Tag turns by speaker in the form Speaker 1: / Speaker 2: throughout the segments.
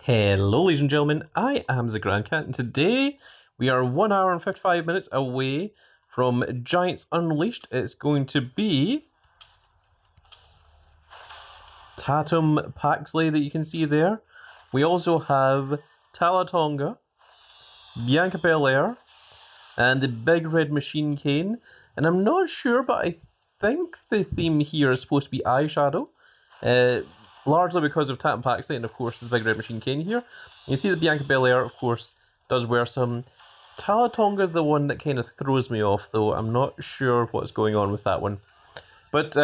Speaker 1: Hello ladies and gentlemen, I am the Grand Cat and today we are 1 hour and 55 minutes away from Giants Unleashed. It's going to be Tatum Paxley that you can see there. We also have Talatonga, Bianca Belair, and the Big Red Machine Cane. And I'm not sure, but I think the theme here is supposed to be eyeshadow. Largely because of Tatum Paxley and of course the Big Red Machine Cane here. You see that Bianca Belair, of course, does wear some. Talatonga is the one that kind of throws me off though. I'm not sure what's going on with that one. But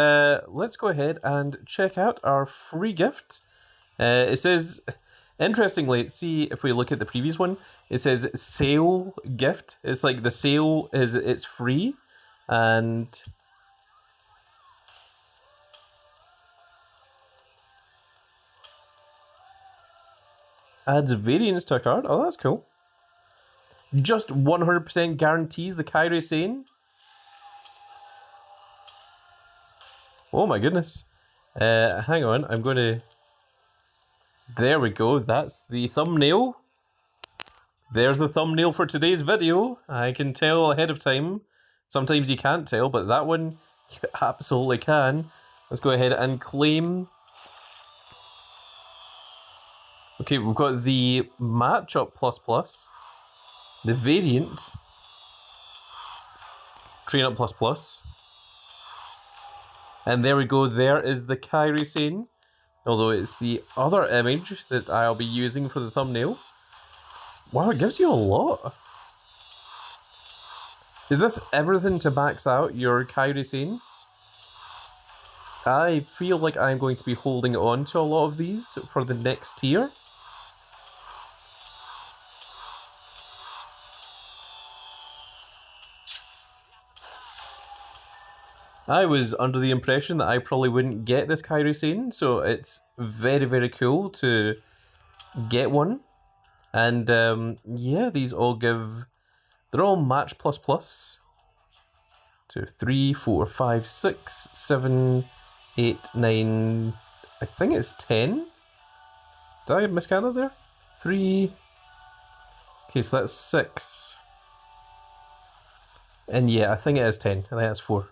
Speaker 1: let's go ahead and check out our free gift. It says, interestingly, see if we look at the previous one, it says sale gift. It's like the sale it's free and adds variance to a card. Oh, that's cool. Just 100% guarantees the Kairi Sane. Oh my goodness. Hang on, I'm going to... There we go, that's the thumbnail. There's the thumbnail for today's video. I can tell ahead of time. Sometimes you can't tell, but that one you absolutely can. Let's go ahead and claim... Okay, we've got the matchup plus, the variant, train up plus, and there we go, there is the Kairi Sane, although it's the other image that I'll be using for the thumbnail. Wow, it gives you a lot. Is this everything to max out your Kairi Sane? I feel like I'm going to be holding on to a lot of these for the next tier. I was under the impression that I probably wouldn't get this Kairi Sane, so it's very, very cool to get one. And yeah, these all give... They're all match plus. 2, 3, 4, 5, 6, 7, 8, 9... I think it's 10? Did I miscount that there? 3... Okay, so that's 6. And yeah, I think it is 10. I think that's 4.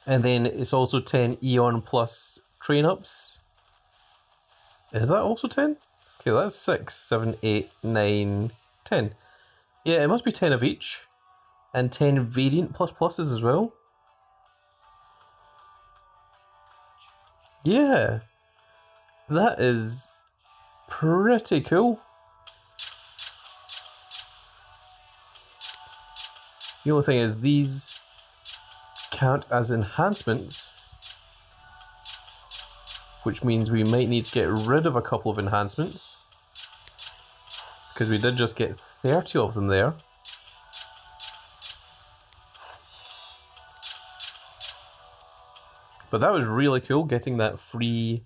Speaker 1: And then it's also 10 Eon plus train ups. Is that also 10? Okay, that's 6, 7, 8, 9, 10. Yeah, it must be 10 of each. And 10 variant pluses as well. Yeah. That is pretty cool. The only thing is these count as enhancements, which means we might need to get rid of a couple of enhancements because we did just get 30 of them there. But that was really cool, getting that free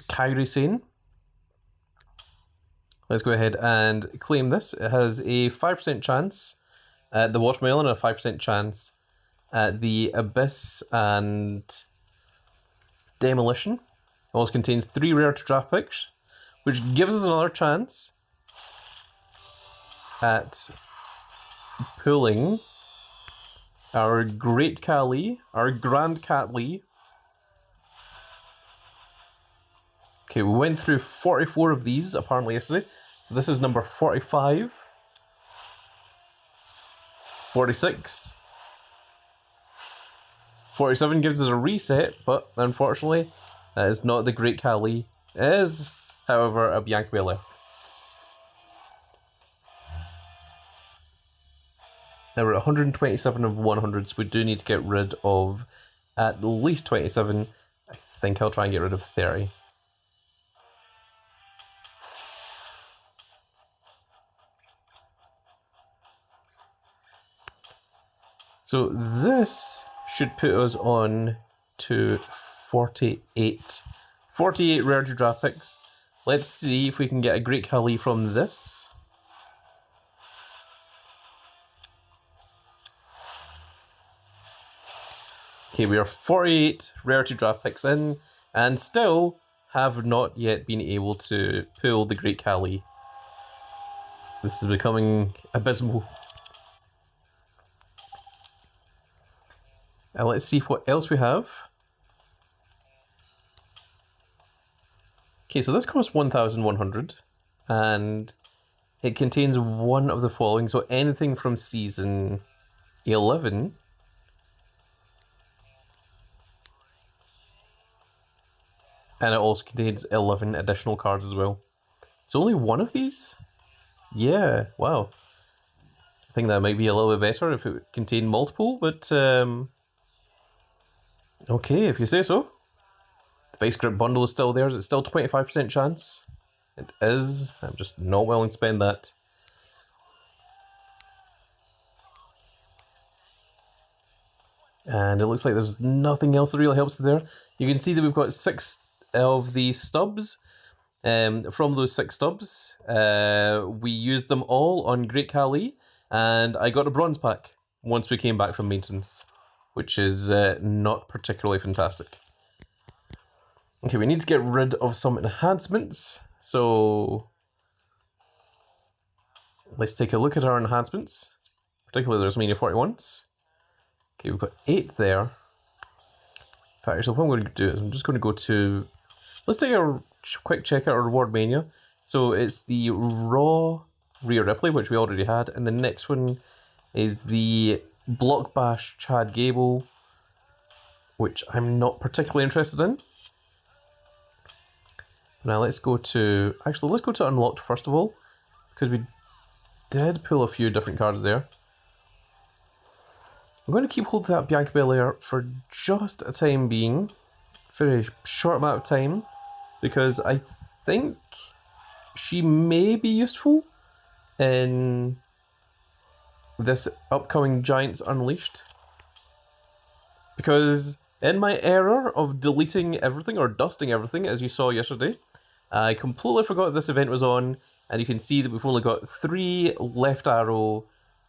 Speaker 1: Kairi Sane. Let's go ahead and claim this. It has a 5% chance at the Watermelon and a 5% chance at the Abyss and Demolition. It also contains 3 rare to draft picks, which gives us another chance at pulling our Great Kali, our Grand Catly. Okay, we went through 44 of these apparently yesterday, so this is number 45, 46, 47 gives us a reset, but unfortunately, that is not the Great Kali. It is, however, a Bianca Belair. Now we're at 127 of 100, so we do need to get rid of at least 27. I think I'll try and get rid of 30. So this should put us on to 48. 48 rare to draft picks. Let's see if we can get a Great Kali from this. Okay, we are 48 rare to draft picks in, and still have not yet been able to pull the Great Khali. This is becoming abysmal. And let's see what else we have. Okay, so this costs 1,100, and it contains one of the following. So anything from season 11. And it also contains 11 additional cards as well. So only one of these? Yeah, wow. I think that might be a little bit better if it contained multiple, but okay, if you say so. The Vice Grip bundle is still there. Is it still 25% chance? It is. I'm just not willing to spend that. And it looks like there's nothing else that really helps there. You can see that we've got 6 of these stubs. From those 6 stubs, we used them all on Great Khali, and I got a bronze pack once we came back from maintenance, which is not particularly fantastic. Okay, we need to get rid of some enhancements, so let's take a look at our enhancements, particularly the WrestleMania 41s. Okay, we've got 8 there. In fact, so what I'm going to do is I'm just going to go to... Let's take a quick check out our Reward Mania. So it's the Raw Rhea Ripley, which we already had, and the next one is the Block Bash Chad Gable, which I'm not particularly interested in. Now let's go to... Actually, let's go to Unlocked first of all, because we did pull a few different cards there. I'm going to keep hold of that Bianca Belair for just a time being, very short amount of time, because I think she may be useful in this upcoming Giants Unleashed. Because in my error of deleting everything, or dusting everything, as you saw yesterday, I completely forgot this event was on, and you can see that we've only got 3 left arrow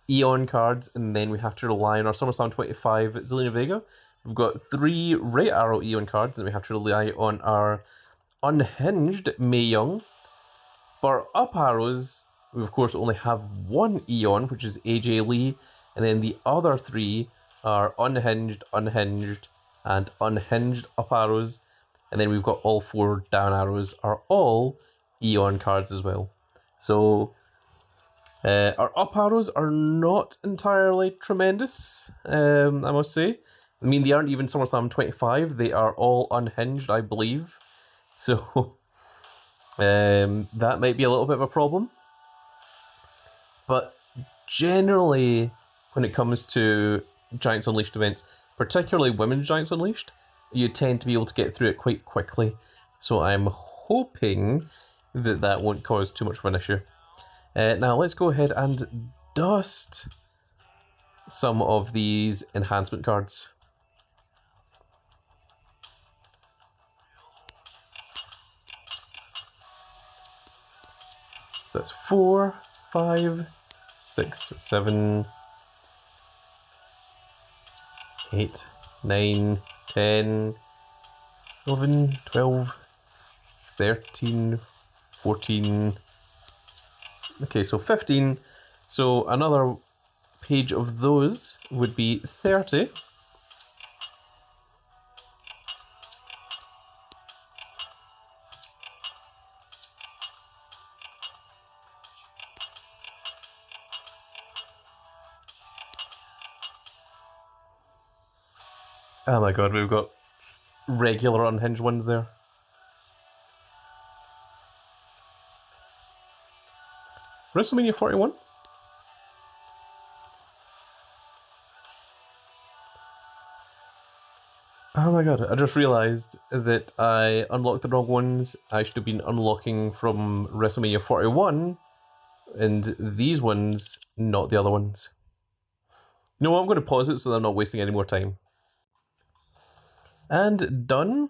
Speaker 1: Eon cards, and then we have to rely on our SummerSlam 25 Zelina Vega. We've got 3 right arrow Eon cards, and we have to rely on our unhinged Mae Young. For up arrows, we of course only have 1 Eon, which is AJ Lee, and then the other 3 are unhinged, unhinged, and unhinged up arrows, and then we've got all 4 down arrows are all Eon cards as well. So our up arrows are not entirely tremendous, I must say. I mean, they aren't even SummerSlam 25, they are all unhinged, I believe. So that might be a little bit of a problem. But generally, when it comes to Giants Unleashed events, particularly Women's Giants Unleashed, you tend to be able to get through it quite quickly. So I'm hoping that that won't cause too much of an issue. Now let's go ahead and dust some of these enhancement cards. So that's 4, 5, 6, 7, 8, 9, 10, 11, 12, 13, 14... Okay, so 15. So another page of those would be 30. Oh my god, we've got regular unhinged ones there. WrestleMania 41? Oh my god, I just realised that I unlocked the wrong ones. I should have been unlocking from WrestleMania 41, and these ones, not the other ones. You know what, I'm going to pause it so that I'm not wasting any more time. And done.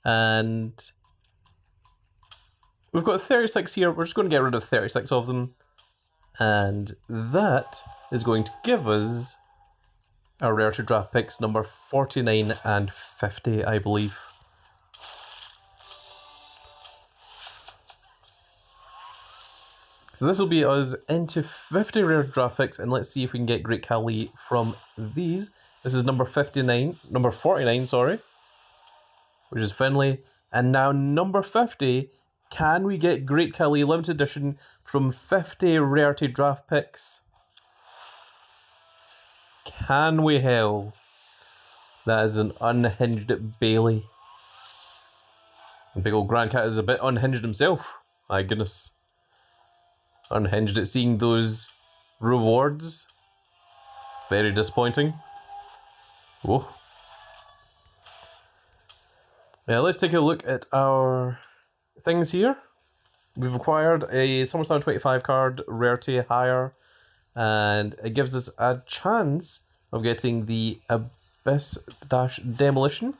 Speaker 1: And we've got 36 here. We're just going to get rid of 36 of them. And that is going to give us our rare to draft picks number 49 and 50, I believe. So this will be us into 50 rare draft picks, and let's see if we can get Great Khali from these. This is number 49, sorry, which is Finlay. And now number 50, can we get Great Khali limited edition from 50 rarity draft picks? Can we, hell? That is an unhinged Bailey. And big old Grand Cat is a bit unhinged himself. My goodness. Unhinged at seeing those rewards. Very disappointing. Whoa. Now let's take a look at our things here. We've acquired a SummerSlam 25 card, rarity higher, and it gives us a chance of getting the Abyss Dash Demolition.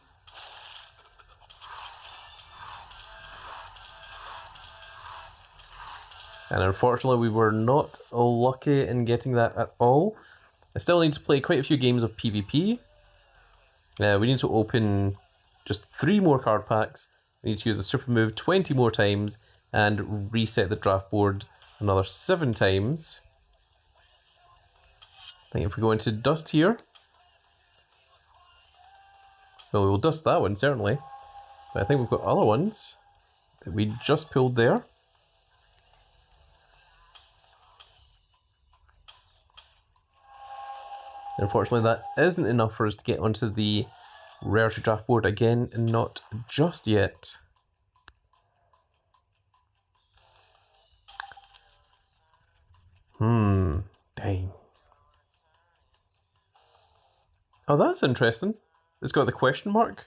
Speaker 1: And unfortunately, we were not lucky in getting that at all. I still need to play quite a few games of PvP. We need to open just 3 more card packs. We need to use the super move 20 more times and reset the draft board another 7 times. I think if we go into dust here, well, we will dust that one certainly. But I think we've got other ones that we just pulled there. Unfortunately, that isn't enough for us to get onto the rarity draft board again, and not just yet. Dang. Oh, that's interesting. It's got the question mark.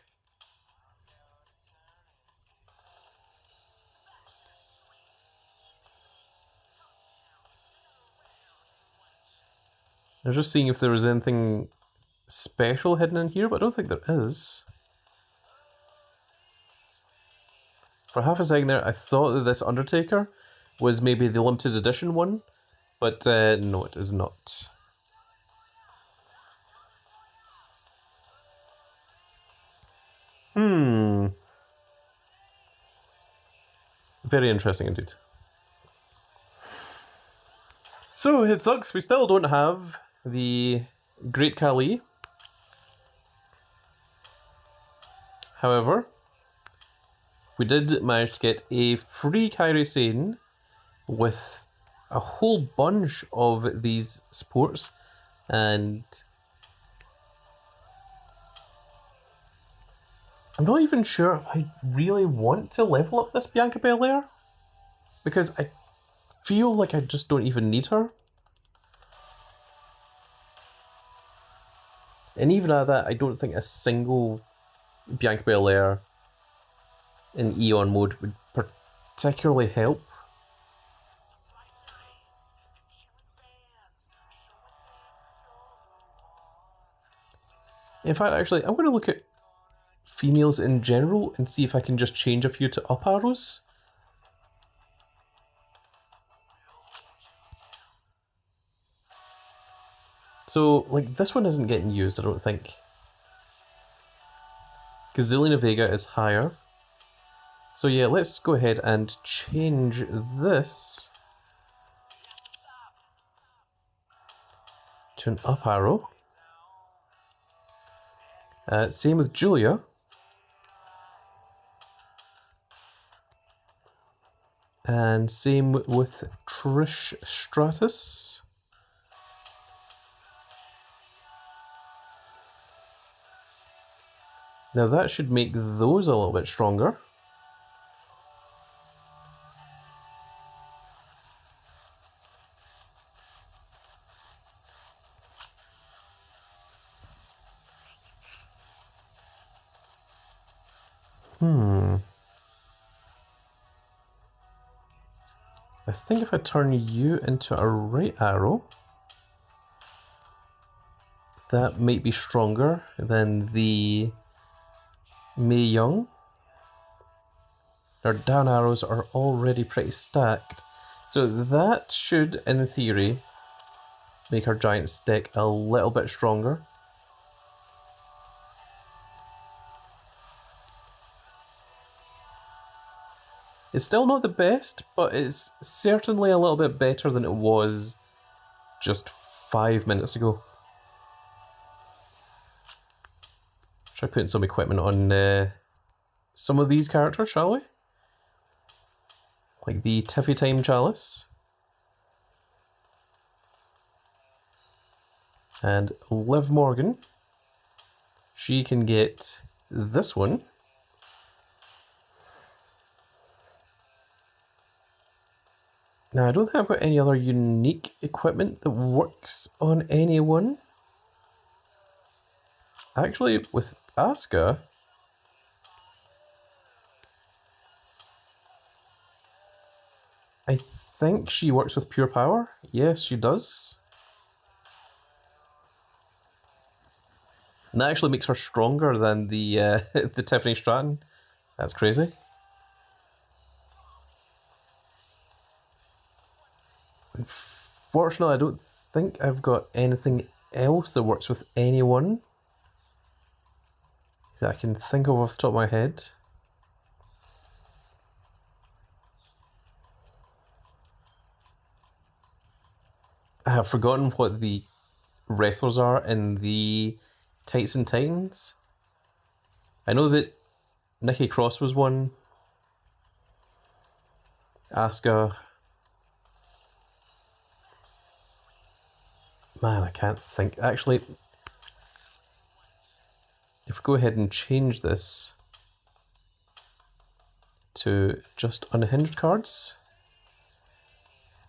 Speaker 1: I was just seeing if there was anything special hidden in here, but I don't think there is. For half a second there, I thought that this Undertaker was maybe the limited edition one, but no, it is not. Very interesting indeed. So it sucks, we still don't have the Great Khali. However, we did manage to get a free Kairi Sane with a whole bunch of these supports, and I'm not even sure if I really want to level up this Bianca Belair, because I feel like I just don't even need her. And even at that, I don't think a single Bianca Belair in Eon mode would particularly help. In fact, actually, I'm going to look at females in general and see if I can just change a few to up arrows. So, like, this one isn't getting used, I don't think. Because Zelina Vega is higher. So yeah, let's go ahead and change this to an up arrow. Same with Julia. And same with Trish Stratus. Now that should make those a little bit stronger. I think if I turn you into a right arrow, that might be stronger than the Mae Young. Our down arrows are already pretty stacked, so that should, in theory, make our Giant's deck a little bit stronger. It's still not the best, but it's certainly a little bit better than it was just 5 minutes ago. Try putting some equipment on some of these characters, shall we? Like the Tiffy Time Chalice. And Liv Morgan. She can get this one. Now, I don't think I've got any other unique equipment that works on anyone. Actually, with Asuka, I think she works with pure power. Yes, she does. And that actually makes her stronger than the the Tiffany Stratton. That's crazy. Unfortunately, I don't think I've got anything else that works with anyone that I can think of off the top of my head. I have forgotten what the wrestlers are in the Tights and Titans. I know that Nikki Cross was one. Asuka. Man, I can't think. Actually, if we go ahead and change this to just unhinged cards.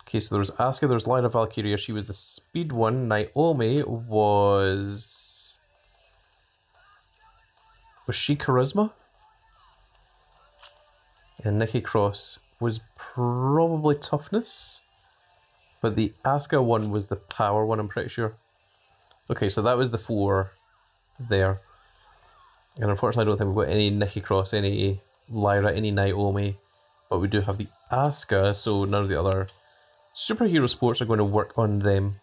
Speaker 1: Okay, so there's Asuka, there's Lyra Valkyria, she was the speed one. Naomi was she charisma? And Nikki Cross was probably toughness. But the Asuka one was the power one, I'm pretty sure. Okay, so that was the 4 there. And unfortunately I don't think we've got any Nikki Cross, any Lyra, any Naomi. But we do have the Asuka, so none of the other superhero sports are going to work on them.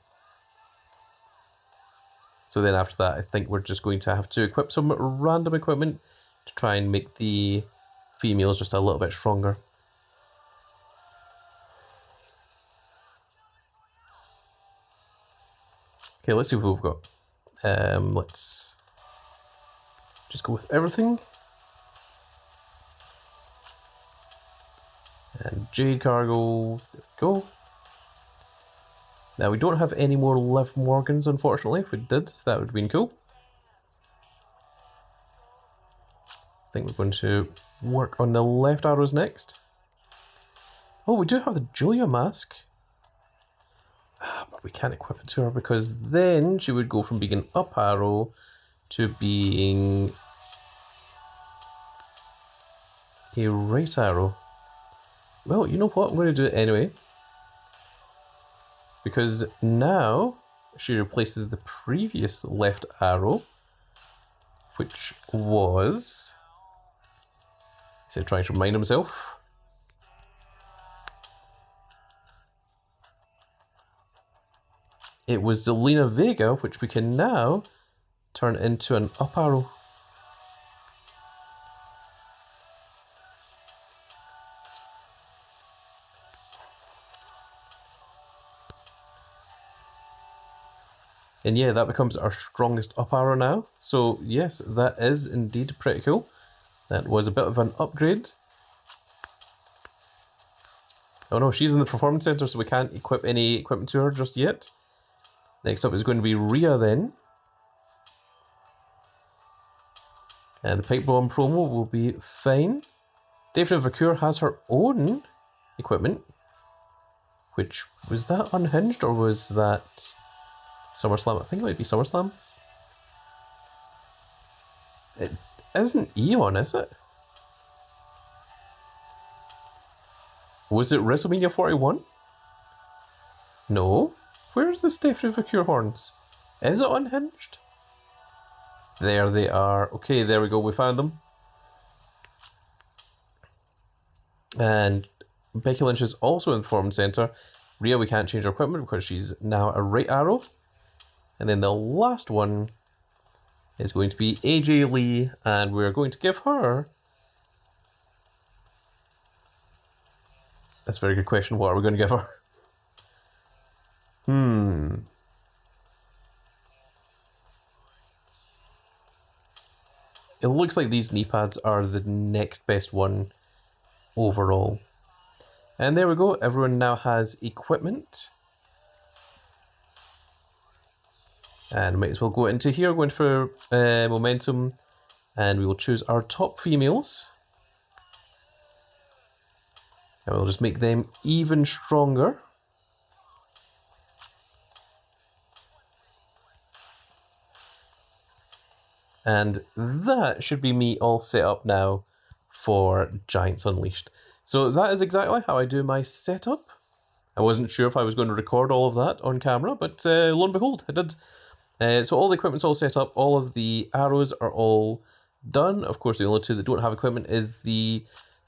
Speaker 1: So then after that, I think we're just going to have to equip some random equipment to try and make the females just a little bit stronger. Okay, let's see what we've got. Let's just go with everything. And Jade Cargo, there we go. Now we don't have any more Liv Morgans, unfortunately. If we did, that would have been cool. I think we're going to work on the left arrows next. Oh, we do have the Julia mask. But we can't equip it to her because then she would go from being an up arrow to being a right arrow. Well, you know what? I'm going to do it anyway. Because now she replaces the previous left arrow, which was... He's trying to remind himself. It was Zelina Vega, which we can now turn into an up arrow. And yeah, that becomes our strongest up arrow now. So yes, that is indeed pretty cool. That was a bit of an upgrade. Oh no, she's in the Performance Center, so we can't equip any equipment to her just yet. Next up is going to be Rhea then. And the Pipe Bomb promo will be fine. Stephanie Vacour has her own equipment. Which, was that Unhinged or was that SummerSlam? I think it might be SummerSlam. It isn't Eon, is it? Was it WrestleMania 41? No. Where's the Stephanie Vacour horns? Is it Unhinged? There they are. Okay, there we go. We found them. And Becky Lynch is also in the Performance Center. Rhea, we can't change her equipment because she's now a right arrow. And then the last one is going to be AJ Lee, and we're going to give her That's a very good question. What are we going to give her? It looks like these knee pads are the next best one overall. And there we go. Everyone now has equipment. And might as well go into here, going for momentum. And we will choose our top females. And we'll just make them even stronger. And that should be me all set up now for Giants Unleashed. So that is exactly how I do my setup. I wasn't sure if I was going to record all of that on camera, but lo and behold, I did. So all the equipment's all set up, all of the arrows are all done. Of course, the only two that don't have equipment is the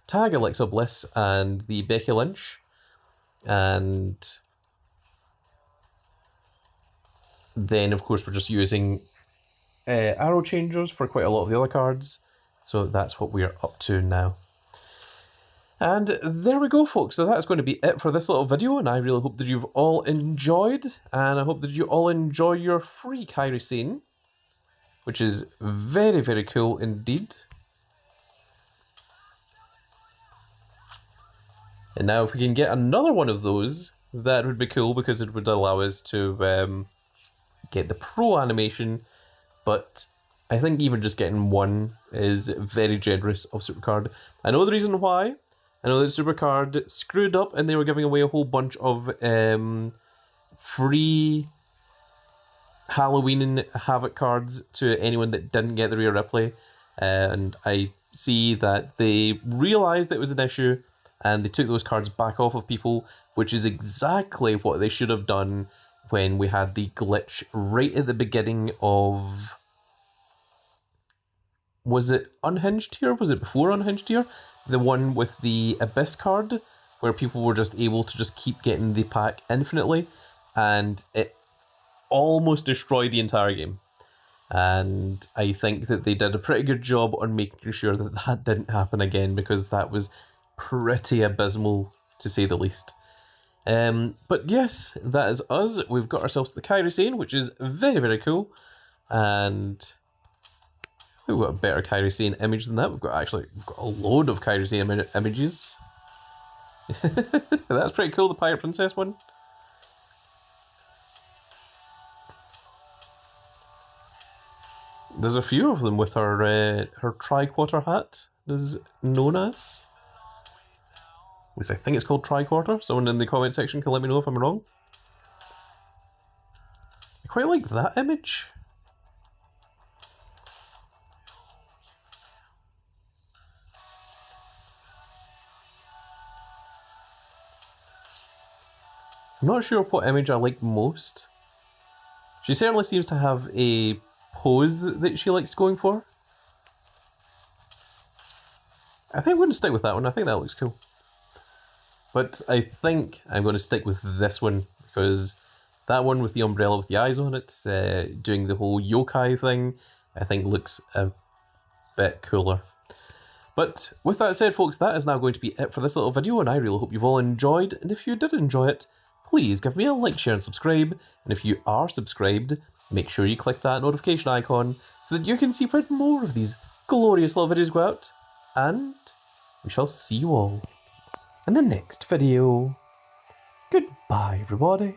Speaker 1: Tag Alexa Bliss and the Becky Lynch. And then, of course, we're just using arrow changers for quite a lot of the other cards. So that's what we're up to now. And there we go, folks. So that's going to be it for this little video, and I really hope that you've all enjoyed, and I hope that you all enjoy your free Kairi Sane, which is very, very cool indeed. And now if we can get another one of those, that would be cool, because it would allow us to get the pro animation, but I think even just getting one is very generous of Supercard. I know the reason why. I know that Supercard screwed up and they were giving away a whole bunch of free Halloween Havoc cards to anyone that didn't get the Rhea Ripley. And I see that they realised that it was an issue and they took those cards back off of people, which is exactly what they should have done when we had the glitch right at the beginning of... Was it Unhinged here? Was it before Unhinged here? The one with the Abyss card, where people were just able to just keep getting the pack infinitely, and it almost destroyed the entire game. And I think that they did a pretty good job on making sure that that didn't happen again, because that was pretty abysmal, to say the least. But yes, that is us. We've got ourselves the Kairi Sane, which is very, very cool. And we've got a better Kairi Sane image than that. We've got a load of Kairi Sane images. That's pretty cool, the Pirate Princess one. There's a few of them with her tri-quarter hat, is known as. At least I think it's called tri-quarter. Someone in the comment section can let me know if I'm wrong. I quite like that image. I'm not sure what image I like most. She certainly seems to have a pose that she likes going for. I think I'm going to stick with that one. I think that looks cool. But I think I'm going to stick with this one, because that one with the umbrella with the eyes on it, doing the whole yokai thing, I think looks a bit cooler. But with that said, folks, that is now going to be it for this little video, and I really hope you've all enjoyed. And if you did enjoy it, please give me a like, share and subscribe. And if you are subscribed, make sure you click that notification icon so that you can see when more of these glorious little videos go out. And we shall see you all in the next video. Goodbye, everybody.